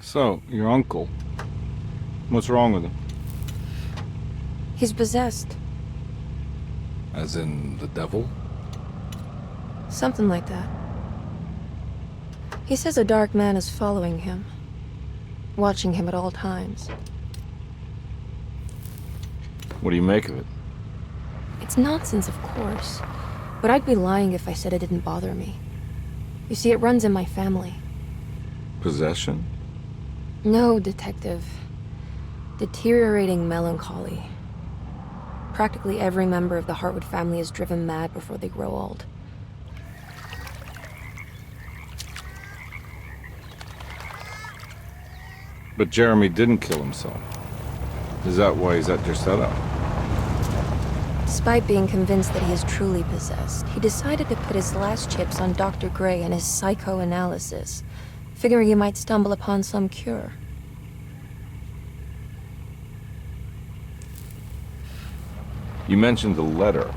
So, your uncle. What's wrong with him? He's possessed. As in the devil? Something like that. He says a dark man is following him, watching him at all times. What do you make of it? It's nonsense, of course, but I'd be lying if I said it didn't bother me. You see, it runs in my family. Possession? No, Detective. Deteriorating melancholy. Practically every member of the Hartwood family is driven mad before they grow old. But Jeremy didn't kill himself. Is that why he's at Derceto? Despite being convinced that he is truly possessed, he decided to put his last chips on Dr. Gray and his psychoanalysis, figuring he might stumble upon some cure. You mentioned the letter.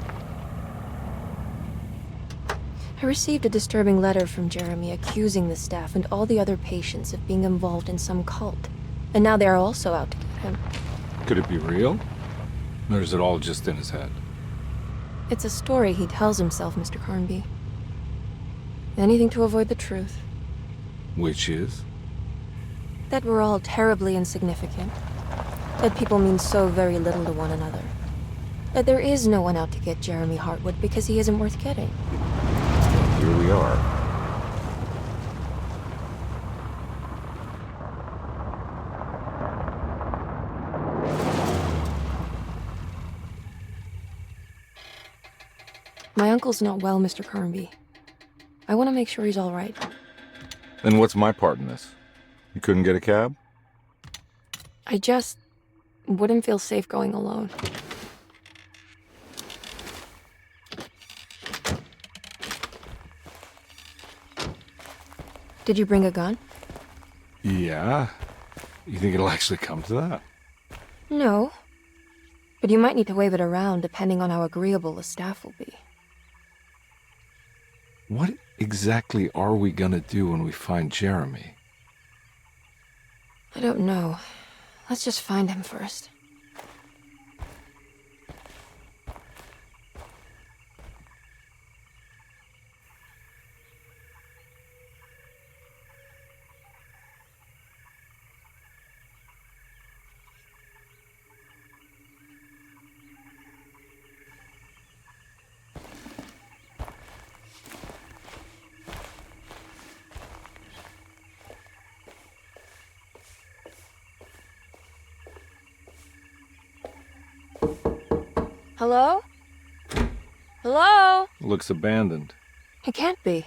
I received a disturbing letter from Jeremy accusing the staff and all the other patients of being involved in some cult. And now they are also out to get him. Could it be real? Or is it all just in his head? It's a story he tells himself, Mr. Carnby. Anything to avoid the truth. Which is? That we're all terribly insignificant. That people mean so very little to one another. That there is no one out to get Jeremy Hartwood because he isn't worth getting. Here we are. My uncle's not well, Mr. Carnby. I want to make sure he's all right. Then what's my part in this? You couldn't get a cab? I just wouldn't feel safe going alone. Did you bring a gun? Yeah. You think it'll actually come to that? No. But you might need to wave it around depending on how agreeable the staff will be. What exactly are we gonna do when we find Jeremy? I don't know. Let's just find him first. Hello? Hello? Looks abandoned. It can't be.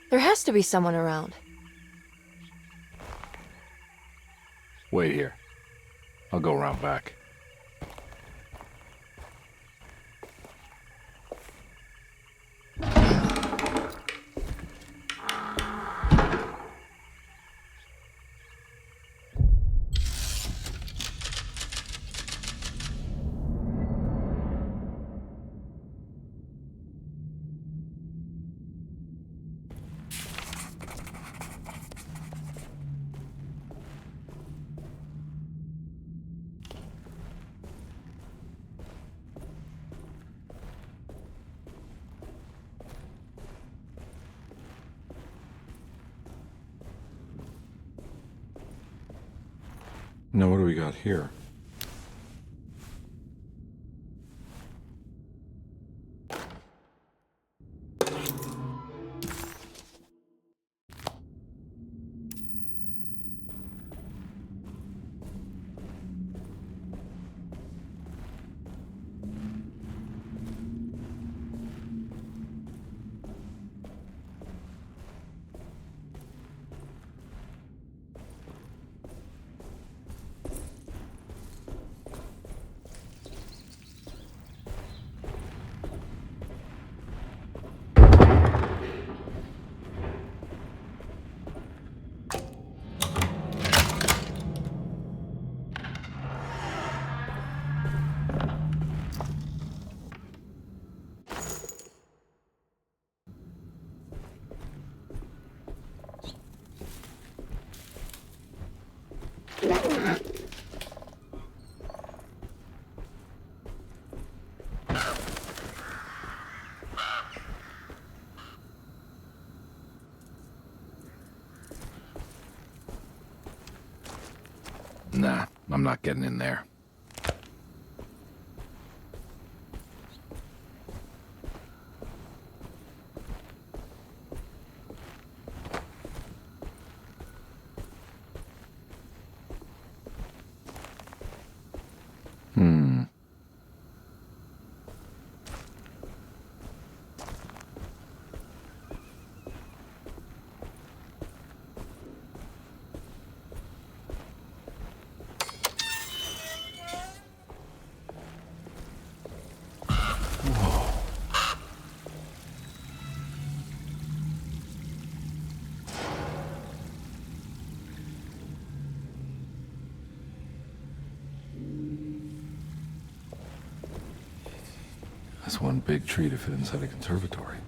There has to be someone around. Wait here. I'll go around back. Now what do we got here? I'm not getting in there. That's one big tree to fit inside a conservatory.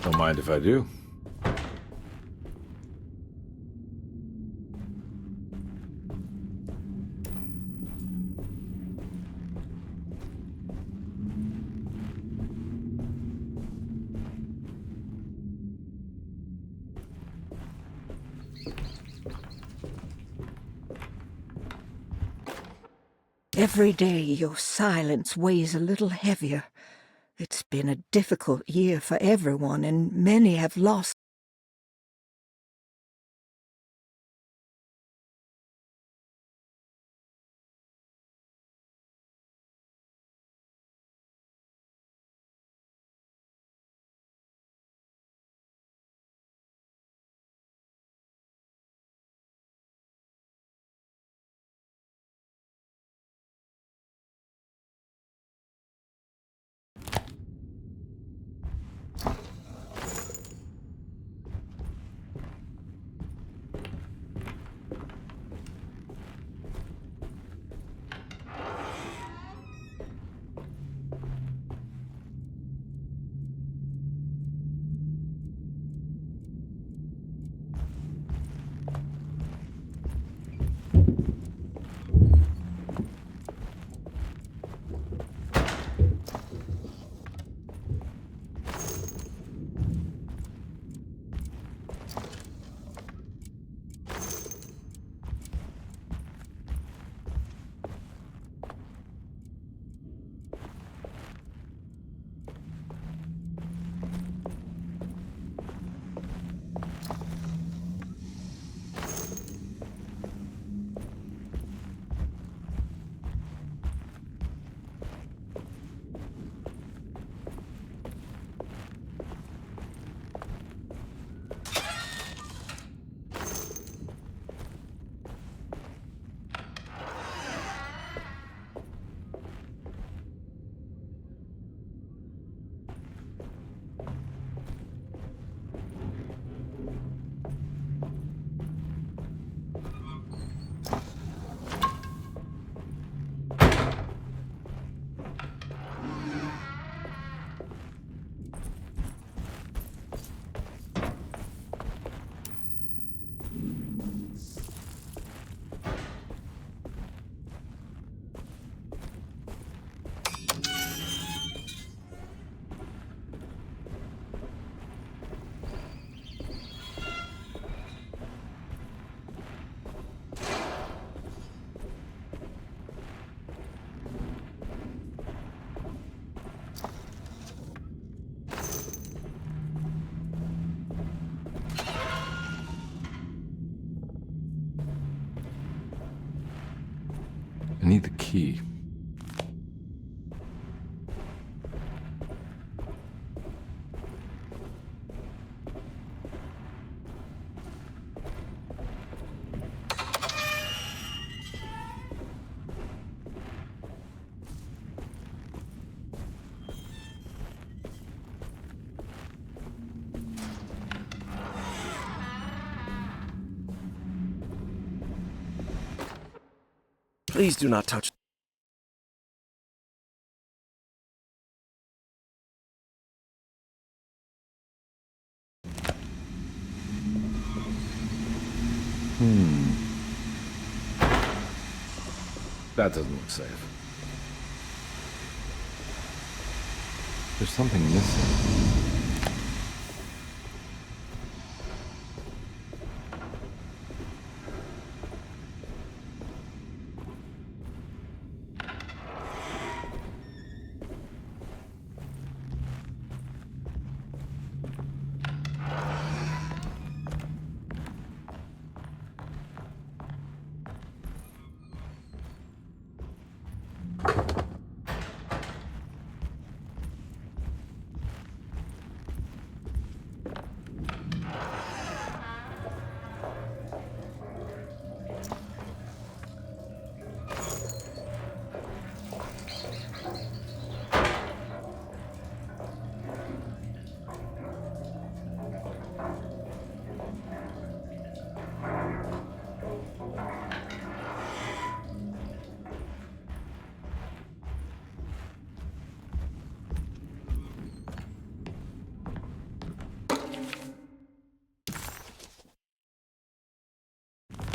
Don't mind if I do. Every day your silence weighs a little heavier. It's been a difficult year for everyone, and many have lost. I need the key. Please do not touch. That doesn't look safe. There's something missing.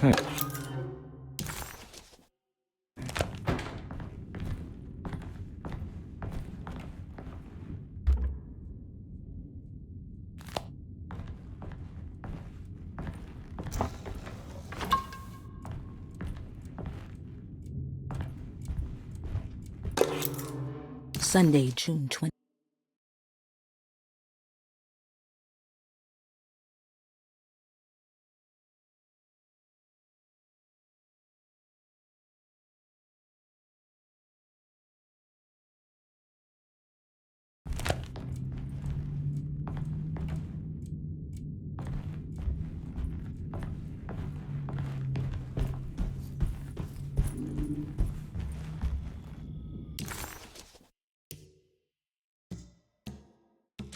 Hey. Sunday, June 20.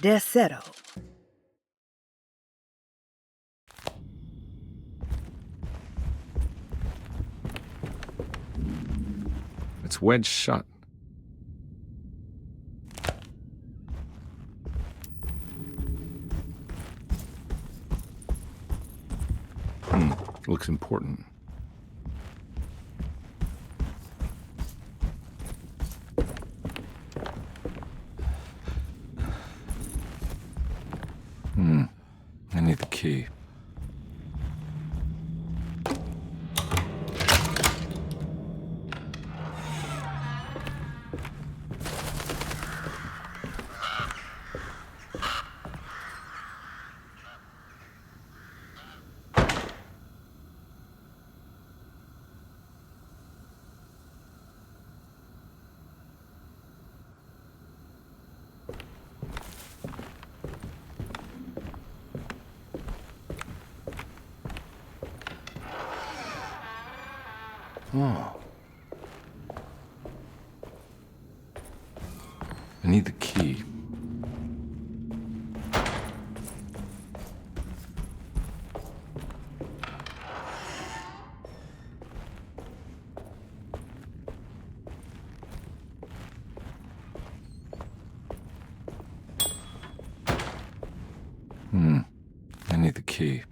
Derceto. It's wedged shut. Looks important. I need the key. Oh. I need the key. I need the key.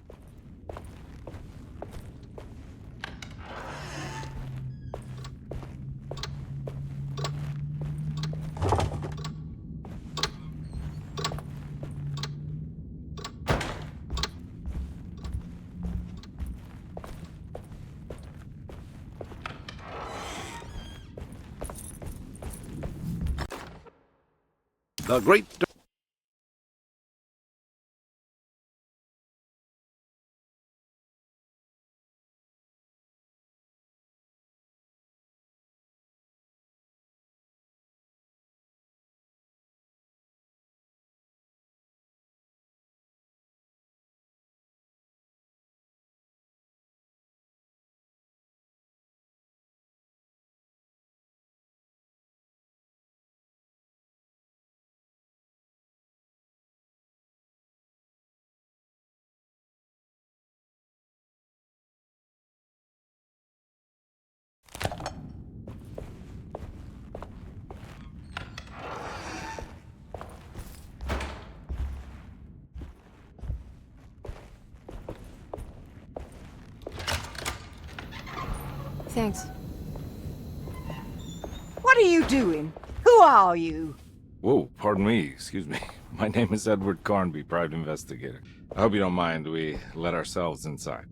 The great thanks. What are you doing? Who are you? Whoa, pardon me, excuse me. My name is Edward Carnby, private investigator. I hope you don't mind we let ourselves inside.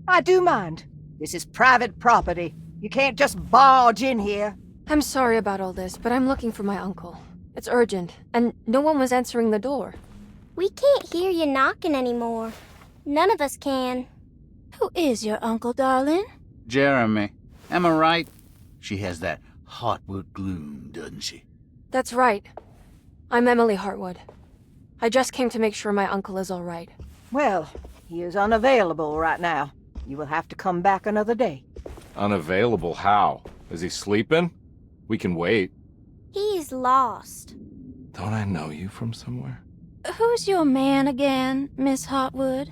I do mind. This is private property. You can't just barge in here. I'm sorry about all this, but I'm looking for my uncle. It's urgent, and no one was answering the door. We can't hear you knocking anymore. None of us can. Who is your uncle, darling? Jeremy. Am I right? She has that Heartwood gloom, doesn't she? That's right. I'm Emily Hartwood. I just came to make sure my uncle is all right. Well, he is unavailable right now. You will have to come back another day. Unavailable how? Is he sleeping? We can wait. He's lost. Don't I know you from somewhere? Who's your man again, Miss Hartwood?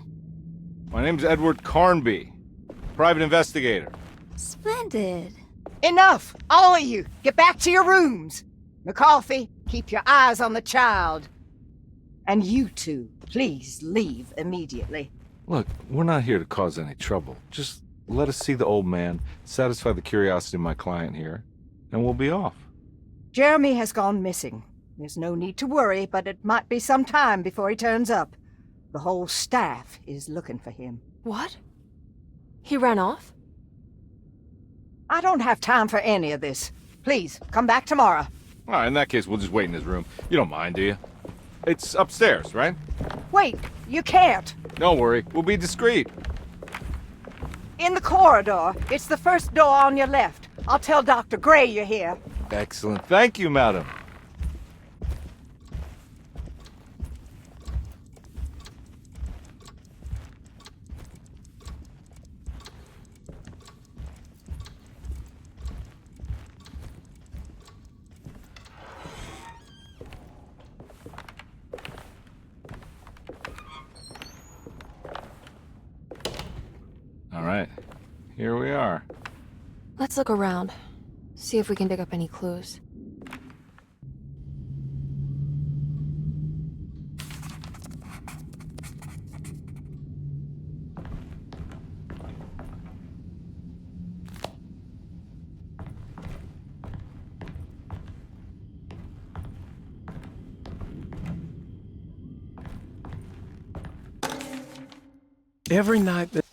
My name's Edward Carnby, private investigator. Splendid. Enough! All of you! Get back to your rooms! McCarthy, keep your eyes on the child. And you two, please leave immediately. Look, we're not here to cause any trouble. Just let us see the old man, satisfy the curiosity of my client here, and we'll be off. Jeremy has gone missing. There's no need to worry, but it might be some time before he turns up. The whole staff is looking for him. What? He ran off? I don't have time for any of this. Please, come back tomorrow. All right, in that case, we'll just wait in his room. You don't mind, do you? It's upstairs, right? Wait, you can't. Don't worry, we'll be discreet. In the corridor. It's the first door on your left. I'll tell Dr. Gray you're here. Excellent. Thank you, madam. All right, here we are. Let's look around. See if we can dig up any clues. Every night that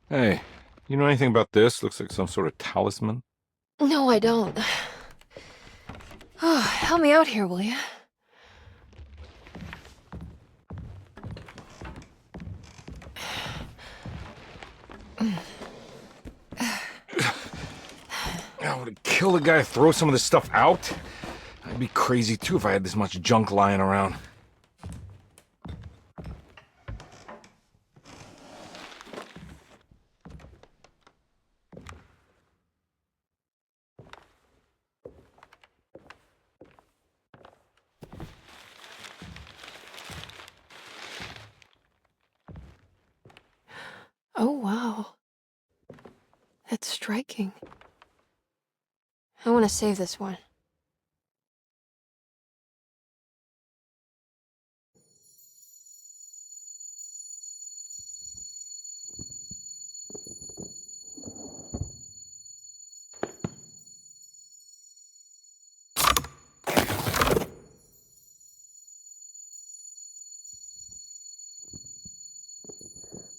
Hey, you know anything about this? Looks like some sort of talisman. No, I don't. Oh, help me out here, will you? I would kill the guy, throw some of this stuff out. I'd be crazy too if I had this much junk lying around. Oh, wow. That's striking. I want to save this one.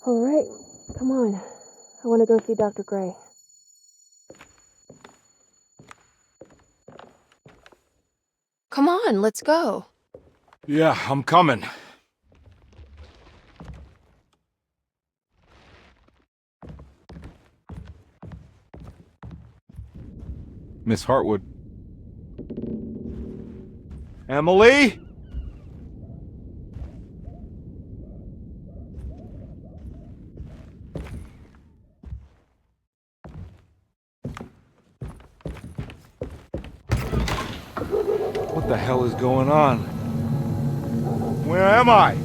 All right, come on. I want to go see Dr. Gray. Come on, let's go. Yeah, I'm coming. Miss Hartwood. Emily? What the hell is going on? Where am I?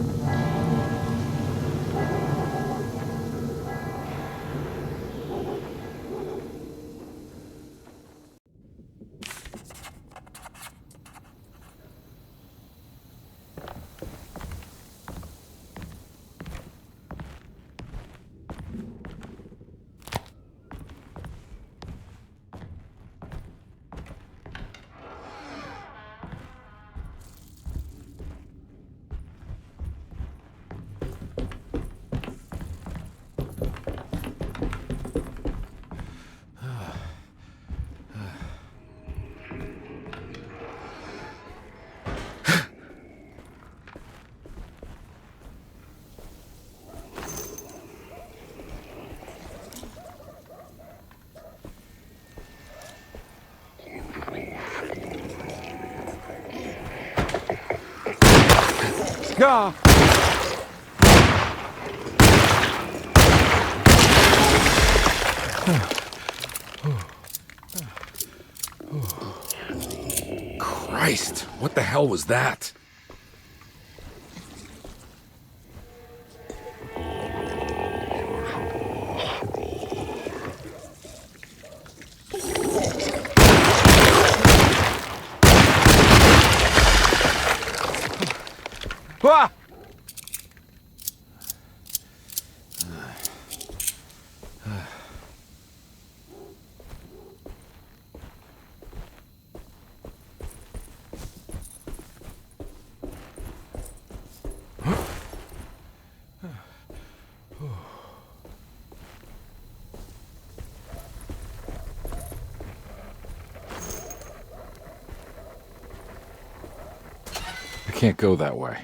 God. Christ, what the hell was that? Ah! I can't go that way.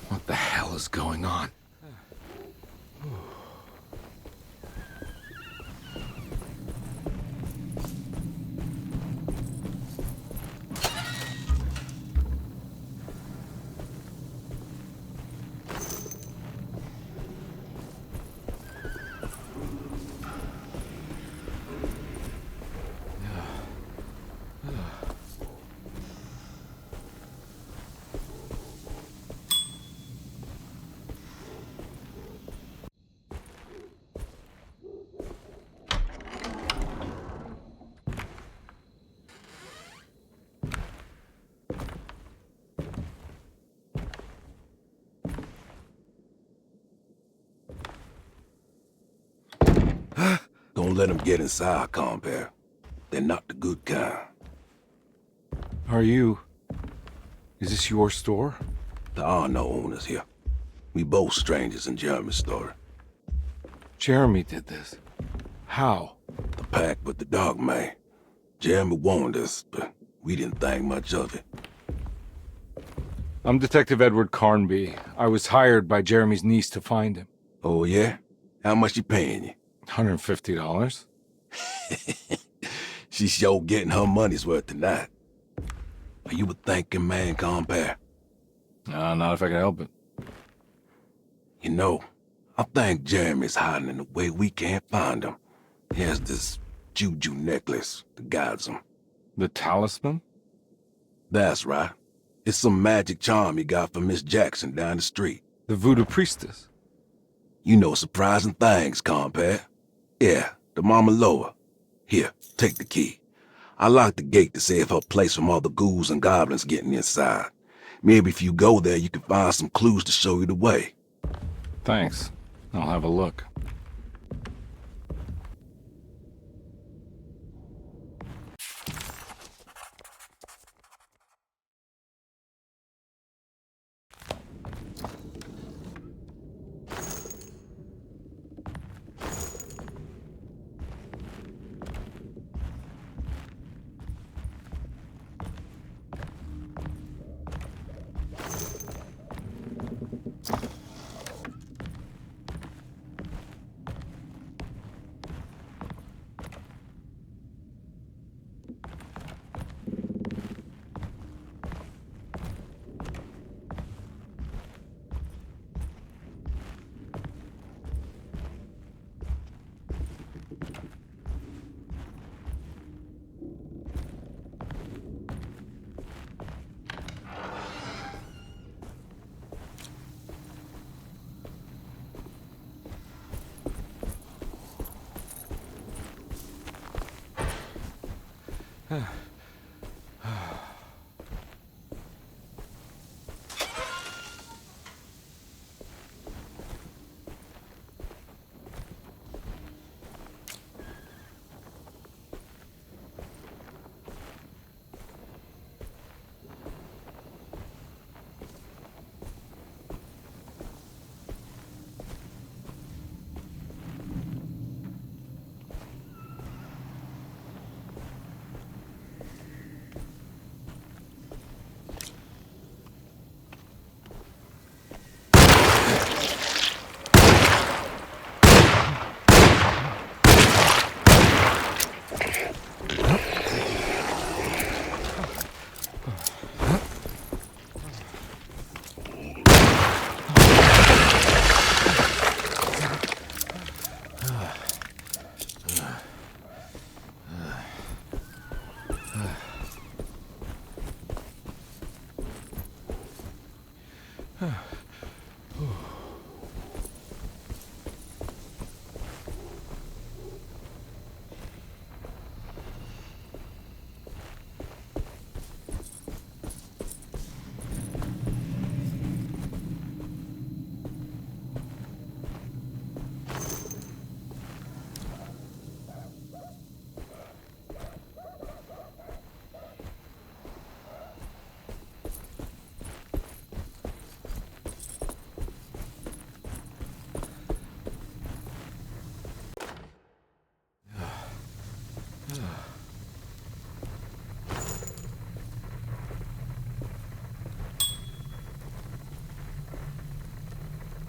What the hell is going on? Don't let them get inside, compare. They're not the good kind. Are you... Is this your store? There are no owners here. We both strangers in Jeremy's story. Jeremy did this. How? The pact with the dog man. Jeremy warned us, but we didn't think much of it. I'm Detective Edward Carnby. I was hired by Jeremy's niece to find him. Oh, yeah? How much she paying you? $150. She's sure getting her money's worth tonight. Are you a thinking man, compare? Not if I can help it. You know, I think Jeremy's hiding in a way we can't find him. He has this juju necklace that guides him. The talisman? That's right. It's some magic charm he got from Miss Jackson down the street. The voodoo priestess? You know surprising things, compare. Yeah, the Mama Loa. Here, take the key. I locked the gate to save her place from all the ghouls and goblins getting inside. Maybe if you go there, you can find some clues to show you the way. Thanks. I'll have a look.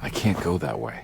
I can't go that way.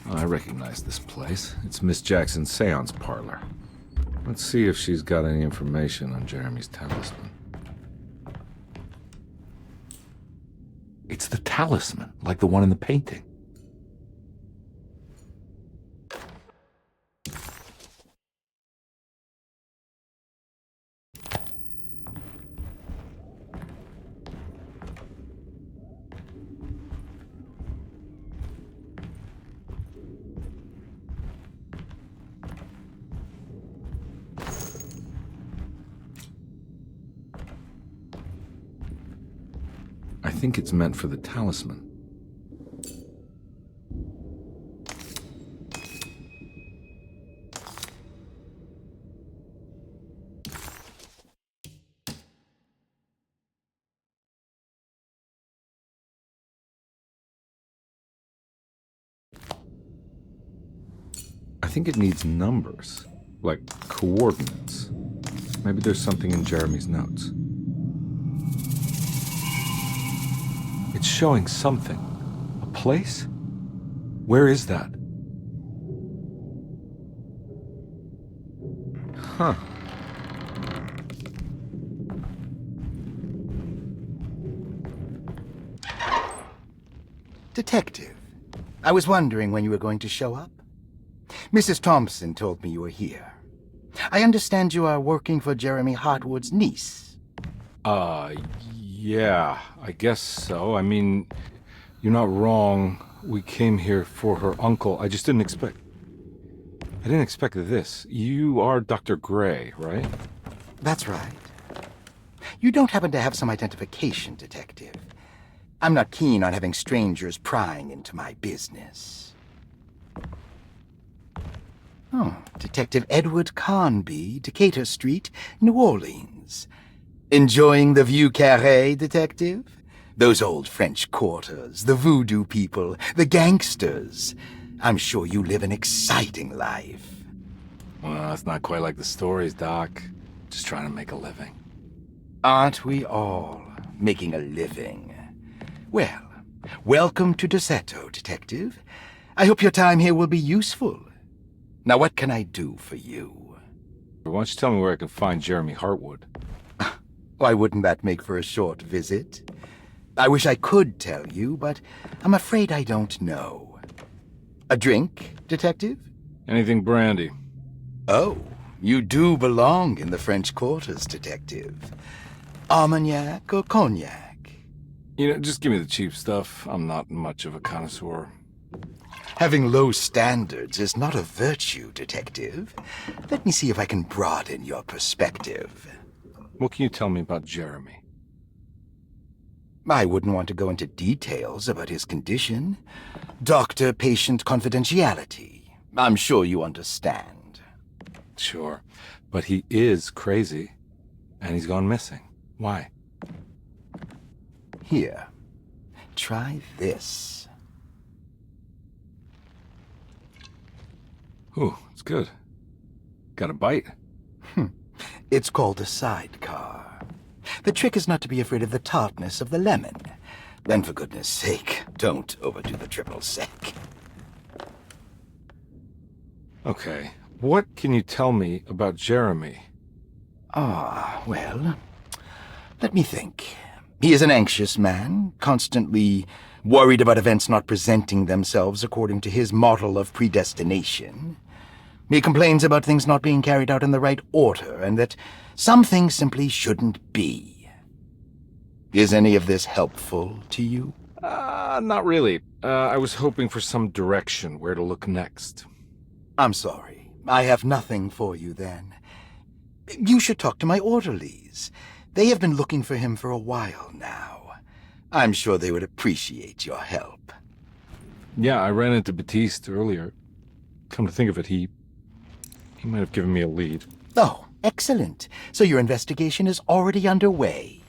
I recognize this place. It's Miss Jackson's seance parlor. Let's see if she's got any information on Jeremy's talisman. It's the talisman, like the one in the painting. I think it's meant for the talisman. I think it needs numbers, like coordinates. Maybe there's something in Jeremy's notes. It's showing something. A place? Where is that? Huh. Detective, I was wondering when you were going to show up. Mrs. Thompson told me you were here. I understand you are working for Jeremy Hartwood's niece. Yeah, I guess so. I mean, you're not wrong. We came here for her uncle. I didn't expect this. You are Dr. Gray, right? That's right. You don't happen to have some identification, Detective. I'm not keen on having strangers prying into my business. Oh, Detective Edward Carnby, Decatur Street, New Orleans. Enjoying the Vieux Carré, Detective? Those old French quarters, the voodoo people, the gangsters. I'm sure you live an exciting life. Well, it's not quite like the stories, Doc. Just trying to make a living. Aren't we all making a living? Well, welcome to Derceto, Detective. I hope your time here will be useful. Now, what can I do for you? Why don't you tell me where I can find Jeremy Hartwood? Why wouldn't that make for a short visit? I wish I could tell you, but I'm afraid I don't know. A drink, Detective? Anything brandy. Oh, you do belong in the French quarters, Detective. Armagnac or cognac? You know, just give me the cheap stuff. I'm not much of a connoisseur. Having low standards is not a virtue, Detective. Let me see if I can broaden your perspective. What can you tell me about Jeremy? I wouldn't want to go into details about his condition. Doctor-patient confidentiality. I'm sure you understand. Sure, but he is crazy, and he's gone missing. Why? Here, try this. Ooh, it's good. Got a bite? It's called a sidecar. The trick is not to be afraid of the tartness of the lemon. Then, for goodness sake, don't overdo the triple sec. Okay, what can you tell me about Jeremy? Well, let me think. He is an anxious man, constantly worried about events not presenting themselves according to his model of predestination. He complains about things not being carried out in the right order, and that some things simply shouldn't be. Is any of this helpful to you? Not really. I was hoping for some direction where to look next. I'm sorry. I have nothing for you then. You should talk to my orderlies. They have been looking for him for a while now. I'm sure they would appreciate your help. Yeah, I ran into Batiste earlier. Come to think of it, he might have given me a lead. Oh, excellent. So your investigation is already underway.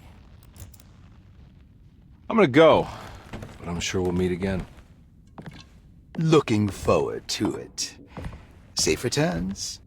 I'm gonna go, but I'm sure we'll meet again. Looking forward to it. Safe returns.